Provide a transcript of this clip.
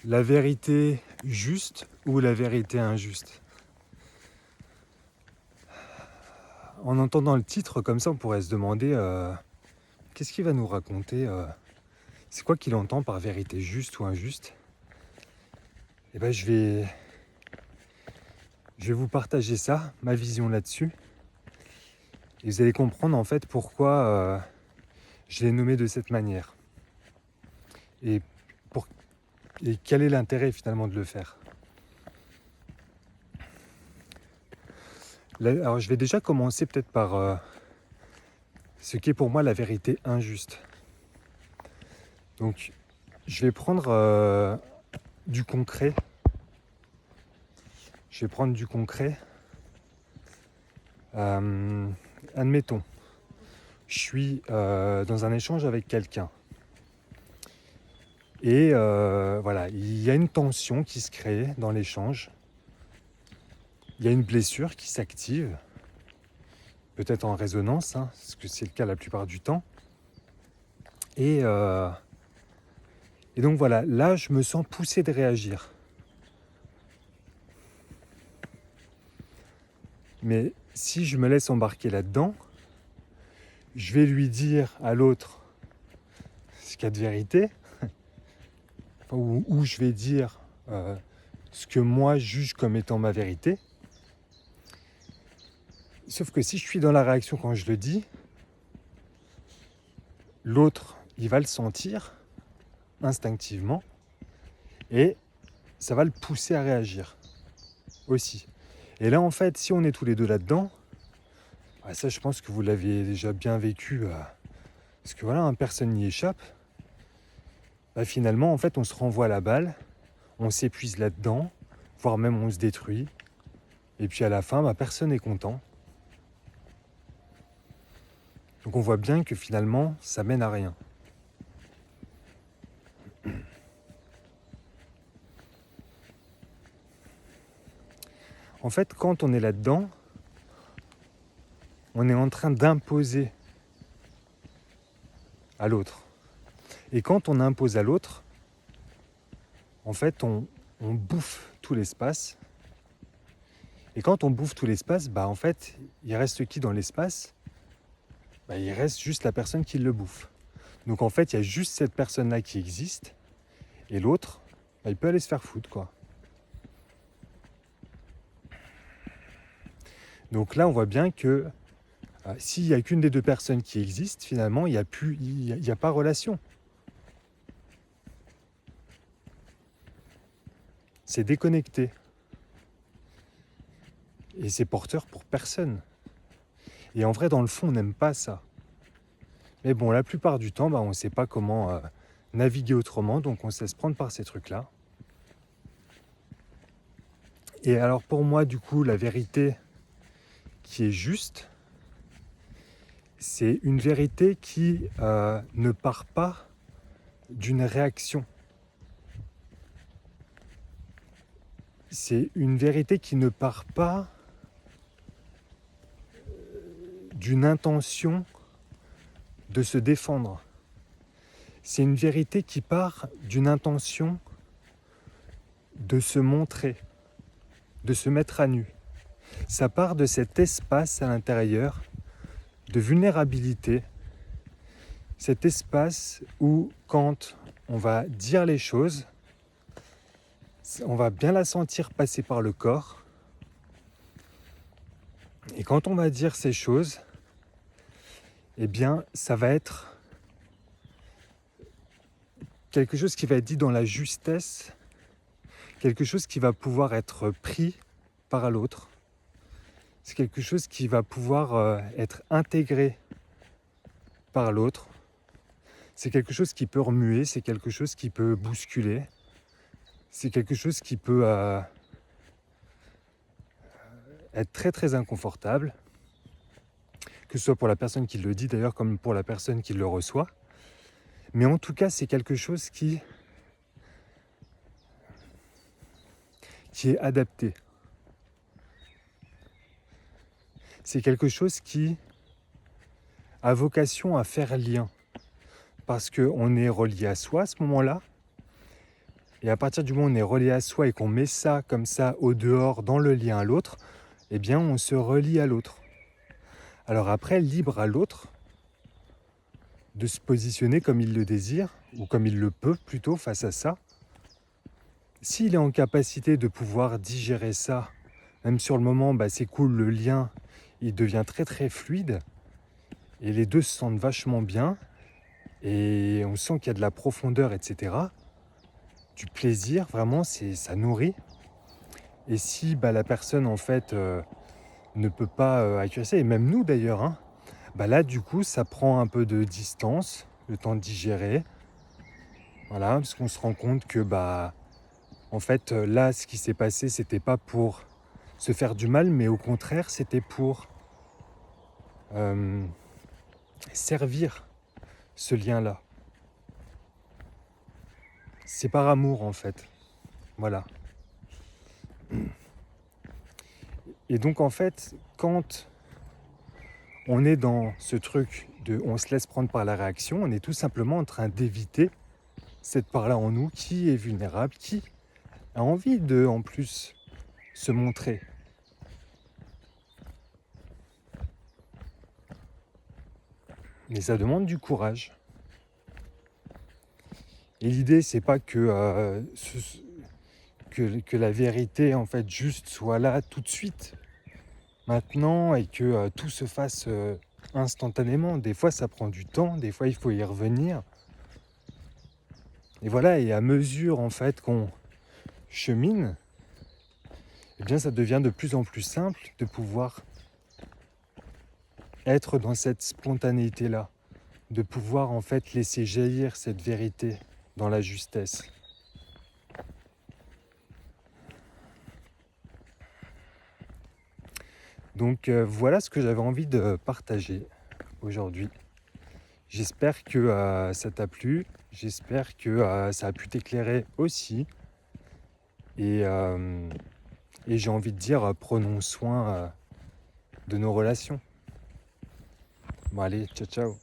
La vérité juste ou la vérité injuste? En entendant le titre comme ça, on pourrait se demander qu'est-ce qu'il va nous raconter, c'est quoi qu'il entend par vérité juste ou injuste? Et ben je vais vous partager ça, ma vision là-dessus, et vous allez comprendre en fait pourquoi je l'ai nommé de cette manière et, pour, et quel est l'intérêt finalement de le faire. Alors je vais déjà commencer peut-être par ce qui est pour moi la vérité injuste. Donc je vais prendre du concret. Je vais prendre du concret. Admettons, je suis dans un échange avec quelqu'un. Et voilà, il y a une tension qui se crée dans l'échange. Il y a une blessure qui s'active, peut-être en résonance, parce que c'est le cas la plupart du temps. Et donc voilà, là je me sens poussé de réagir. Mais si je me laisse embarquer là-dedans, je vais lui dire à l'autre ce qu'il y a de vérité, ou je vais dire ce que moi je juge comme étant ma vérité. Sauf que si je suis dans la réaction quand je le dis, l'autre, il va le sentir instinctivement et ça va le pousser à réagir aussi. Et là, en fait, si on est tous les deux là-dedans, ça, je pense que vous l'avez déjà bien vécu, parce que voilà, personne n'y échappe. Finalement, en fait, on se renvoie la balle, on s'épuise là-dedans, voire même on se détruit. Et puis à la fin, personne n'est content. Donc on voit bien que finalement, ça mène à rien. En fait, quand on est là-dedans, on est en train d'imposer à l'autre. Et quand on impose à l'autre, en fait, on bouffe tout l'espace. Et quand on bouffe tout l'espace, en fait, il reste qui dans l'espace ? Il reste juste la personne qui le bouffe. Donc en fait, il y a juste cette personne-là qui existe. Et l'autre, il peut aller se faire foutre, quoi. Donc là, on voit bien que s'il n'y a qu'une des deux personnes qui existe, finalement, il n'y a pas relation. C'est déconnecté. Et c'est porteur pour personne. Et en vrai, dans le fond, on n'aime pas ça. Mais bon, la plupart du temps, on ne sait pas comment naviguer autrement, donc on se laisse prendre par ces trucs-là. Et alors pour moi, du coup, la vérité qui est juste, c'est une vérité qui ne part pas d'une réaction. C'est une vérité qui ne part pas d'une intention de se défendre. C'est une vérité qui part d'une intention de se montrer, de se mettre à nu. Ça part de cet espace à l'intérieur de vulnérabilité, cet espace où quand on va dire les choses, on va bien la sentir passer par le corps. Et quand on va dire ces choses, ça va être quelque chose qui va être dit dans la justesse, quelque chose qui va pouvoir être pris par l'autre. C'est quelque chose qui va pouvoir être intégré par l'autre. C'est quelque chose qui peut remuer, c'est quelque chose qui peut bousculer. C'est quelque chose qui peut être très très inconfortable, que ce soit pour la personne qui le dit d'ailleurs comme pour la personne qui le reçoit. Mais en tout cas, c'est quelque chose qui est adapté. C'est quelque chose qui a vocation à faire lien, parce qu'on est relié à soi à ce moment-là, Et à partir du moment où on est relié à soi et qu'on met ça comme ça au dehors dans le lien à l'autre, eh bien on se relie à l'autre. Alors après, libre à l'autre de se positionner comme il le désire, ou comme il le peut plutôt face à ça. S'il est en capacité de pouvoir digérer ça, même sur le moment, c'est cool, le lien, il devient très très fluide, et les deux se sentent vachement bien, et on sent qu'il y a de la profondeur, etc. Du plaisir, vraiment, ça nourrit. Et si la personne, en fait, ne peut pas accueillir ça, et même nous d'ailleurs, hein, là, du coup, ça prend un peu de distance, le temps de digérer. Voilà, parce qu'on se rend compte que, en fait, là, ce qui s'est passé, c'était pas pour se faire du mal, mais au contraire, c'était pour servir ce lien-là. C'est par amour, en fait. Voilà. Et donc, en fait, quand on est dans ce truc de on se laisse prendre par la réaction, on est tout simplement en train d'éviter cette part-là en nous qui est vulnérable, qui a envie de, en plus, se montrer. Mais ça demande du courage. Et l'idée, c'est pas que la vérité, en fait, juste soit là tout de suite, maintenant, et que tout se fasse instantanément. Des fois, ça prend du temps, des fois, il faut y revenir. Et voilà, et à mesure, en fait, qu'on chemine, eh bien, ça devient de plus en plus simple de pouvoir être dans cette spontanéité-là, de pouvoir, en fait, laisser jaillir cette vérité dans la justesse. Donc voilà ce que j'avais envie de partager aujourd'hui. J'espère que ça t'a plu, j'espère que ça a pu t'éclairer aussi. Et j'ai envie de dire, prenons soin de nos relations. Bon allez, ciao ciao.